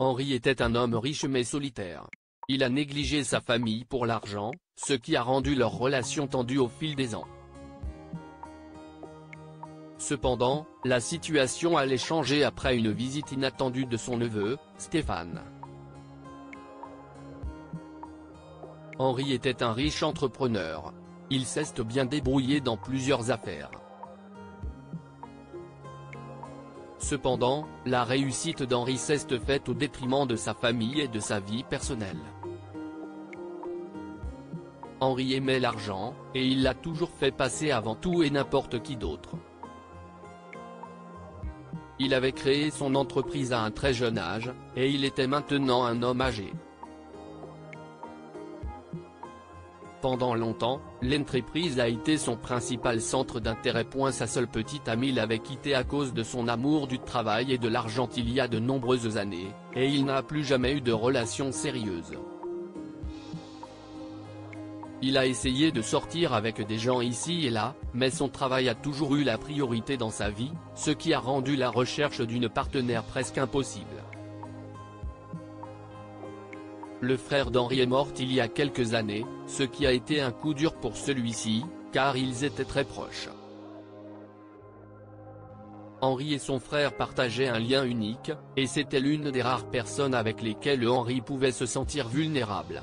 Henri était un homme riche mais solitaire. Il a négligé sa famille pour l'argent, ce qui a rendu leur relation tendue au fil des ans. Cependant, la situation allait changer après une visite inattendue de son neveu, Stéphane. Henri était un riche entrepreneur. Il s'est bien débrouillé dans plusieurs affaires. Cependant, la réussite d'Henri s'est faite au détriment de sa famille et de sa vie personnelle. Henri aimait l'argent, et il l'a toujours fait passer avant tout et n'importe qui d'autre. Il avait créé son entreprise à un très jeune âge, et il était maintenant un homme âgé. Pendant longtemps, l'entreprise a été son principal centre d'intérêt. Sa seule petite amie l'avait quitté à cause de son amour du travail et de l'argent il y a de nombreuses années, et il n'a plus jamais eu de relation sérieuse. Il a essayé de sortir avec des gens ici et là, mais son travail a toujours eu la priorité dans sa vie, ce qui a rendu la recherche d'une partenaire presque impossible. Le frère d'Henri est mort il y a quelques années, ce qui a été un coup dur pour celui-ci, car ils étaient très proches. Henri et son frère partageaient un lien unique, et c'était l'une des rares personnes avec lesquelles Henri pouvait se sentir vulnérable.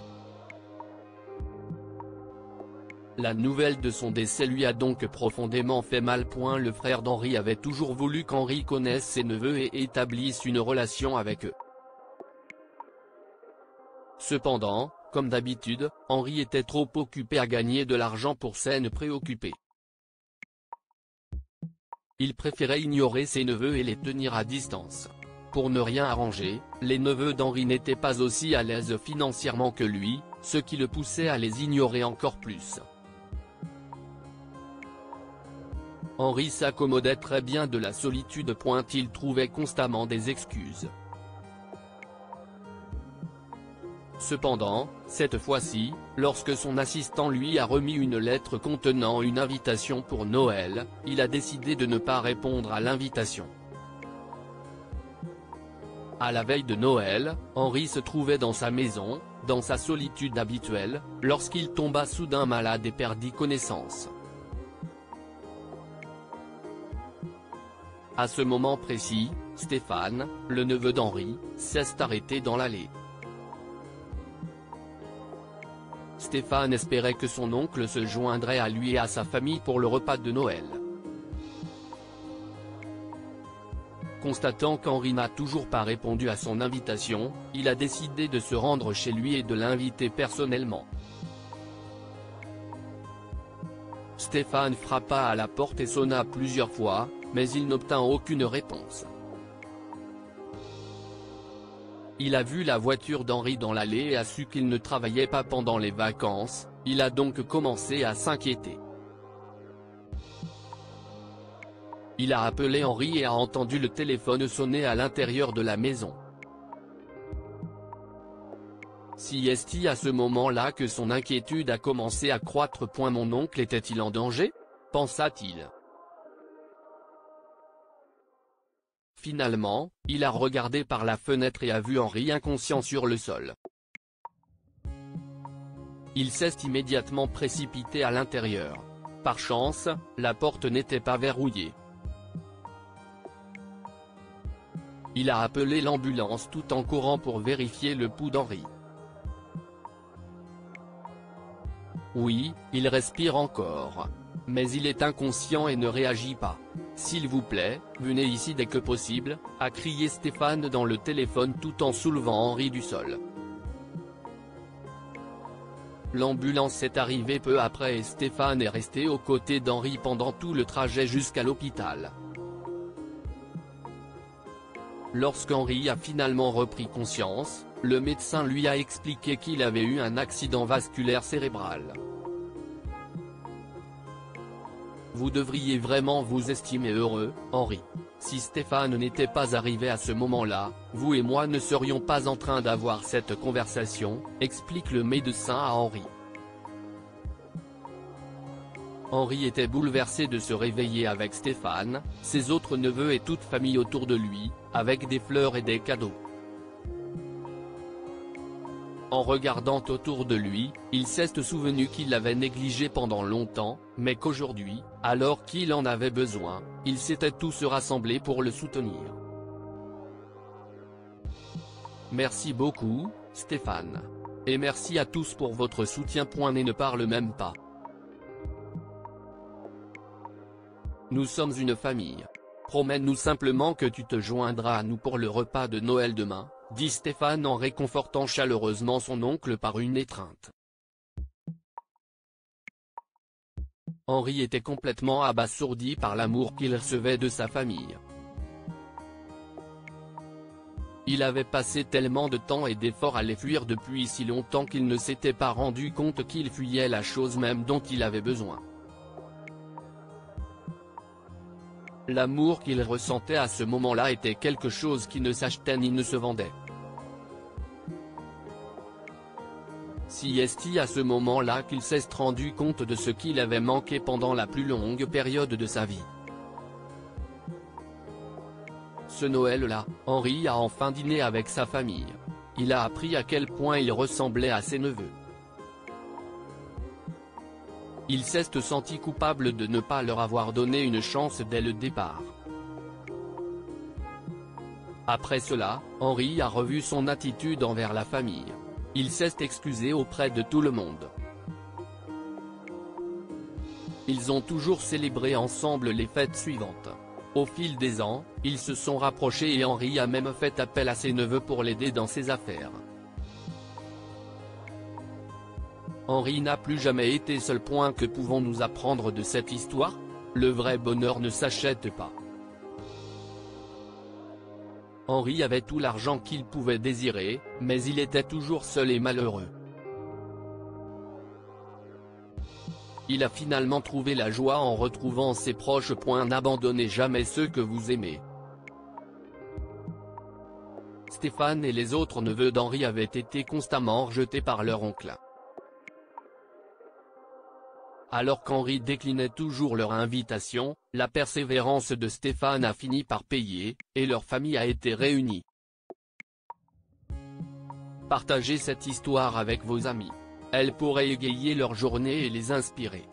La nouvelle de son décès lui a donc profondément fait mal. Le frère d'Henri avait toujours voulu qu'Henri connaisse ses neveux et établisse une relation avec eux. Cependant, comme d'habitude, Henri était trop occupé à gagner de l'argent pour s'en préoccuper. Il préférait ignorer ses neveux et les tenir à distance. Pour ne rien arranger, les neveux d'Henri n'étaient pas aussi à l'aise financièrement que lui, ce qui le poussait à les ignorer encore plus. Henri s'accommodait très bien de la solitude. Il trouvait constamment des excuses. Cependant, cette fois-ci, lorsque son assistant lui a remis une lettre contenant une invitation pour Noël, il a décidé de ne pas répondre à l'invitation. À la veille de Noël, Henri se trouvait dans sa maison, dans sa solitude habituelle, lorsqu'il tomba soudain malade et perdit connaissance. À ce moment précis, Stéphane, le neveu d'Henri, s'est arrêté dans l'allée. Stéphane espérait que son oncle se joindrait à lui et à sa famille pour le repas de Noël. Constatant qu'Henri n'a toujours pas répondu à son invitation, il a décidé de se rendre chez lui et de l'inviter personnellement. Stéphane frappa à la porte et sonna plusieurs fois, mais il n'obtint aucune réponse. Il a vu la voiture d'Henri dans l'allée et a su qu'il ne travaillait pas pendant les vacances. Il a donc commencé à s'inquiéter. Il a appelé Henri et a entendu le téléphone sonner à l'intérieur de la maison. C'est à ce moment-là que son inquiétude a commencé à croître. Mon oncle était-il en danger? Pensa-t-il. Finalement, il a regardé par la fenêtre et a vu Henri inconscient sur le sol. Il s'est immédiatement précipité à l'intérieur. Par chance, la porte n'était pas verrouillée. Il a appelé l'ambulance tout en courant pour vérifier le pouls d'Henri. Oui, il respire encore. Mais il est inconscient et ne réagit pas. S'il vous plaît, venez ici dès que possible, a crié Stéphane dans le téléphone tout en soulevant Henri du sol. L'ambulance est arrivée peu après et Stéphane est resté aux côtés d'Henri pendant tout le trajet jusqu'à l'hôpital. Lorsqu'Henri a finalement repris conscience, le médecin lui a expliqué qu'il avait eu un accident vasculaire cérébral. Vous devriez vraiment vous estimer heureux, Henri. Si Stéphane n'était pas arrivé à ce moment-là, vous et moi ne serions pas en train d'avoir cette conversation, explique le médecin à Henri. Henri était bouleversé de se réveiller avec Stéphane, ses autres neveux et toute famille autour de lui, avec des fleurs et des cadeaux. En regardant autour de lui, il s'est souvenu qu'il l'avait négligé pendant longtemps, mais qu'aujourd'hui, alors qu'il en avait besoin, ils s'étaient tous rassemblés pour le soutenir. Merci beaucoup, Stéphane. Et merci à tous pour votre soutien. Et ne parle même pas. Nous sommes une famille. Promets-nous simplement que tu te joindras à nous pour le repas de Noël demain, dit Stéphane en réconfortant chaleureusement son oncle par une étreinte. Henri était complètement abasourdi par l'amour qu'il recevait de sa famille. Il avait passé tellement de temps et d'efforts à les fuir depuis si longtemps qu'il ne s'était pas rendu compte qu'il fuyait la chose même dont il avait besoin. L'amour qu'il ressentait à ce moment-là était quelque chose qui ne s'achetait ni ne se vendait. Si est à ce moment-là qu'il s'est rendu compte de ce qu'il avait manqué pendant la plus longue période de sa vie. Ce Noël-là, Henri a enfin dîné avec sa famille. Il a appris à quel point il ressemblait à ses neveux. Il s'est senti coupable de ne pas leur avoir donné une chance dès le départ. Après cela, Henri a revu son attitude envers la famille. Il s'est excusé auprès de tout le monde. Ils ont toujours célébré ensemble les fêtes suivantes. Au fil des ans, ils se sont rapprochés et Henri a même fait appel à ses neveux pour l'aider dans ses affaires. Henri n'a plus jamais été seul. Que pouvons-nous apprendre de cette histoire? Le vrai bonheur ne s'achète pas. Henri avait tout l'argent qu'il pouvait désirer, mais il était toujours seul et malheureux. Il a finalement trouvé la joie en retrouvant ses proches. N'abandonnez jamais ceux que vous aimez. Stéphane et les autres neveux d'Henri avaient été constamment rejetés par leur oncle. Alors qu'Henri déclinait toujours leur invitation, la persévérance de Stéphane a fini par payer, et leur famille a été réunie. Partagez cette histoire avec vos amis. Elle pourrait égayer leur journée et les inspirer.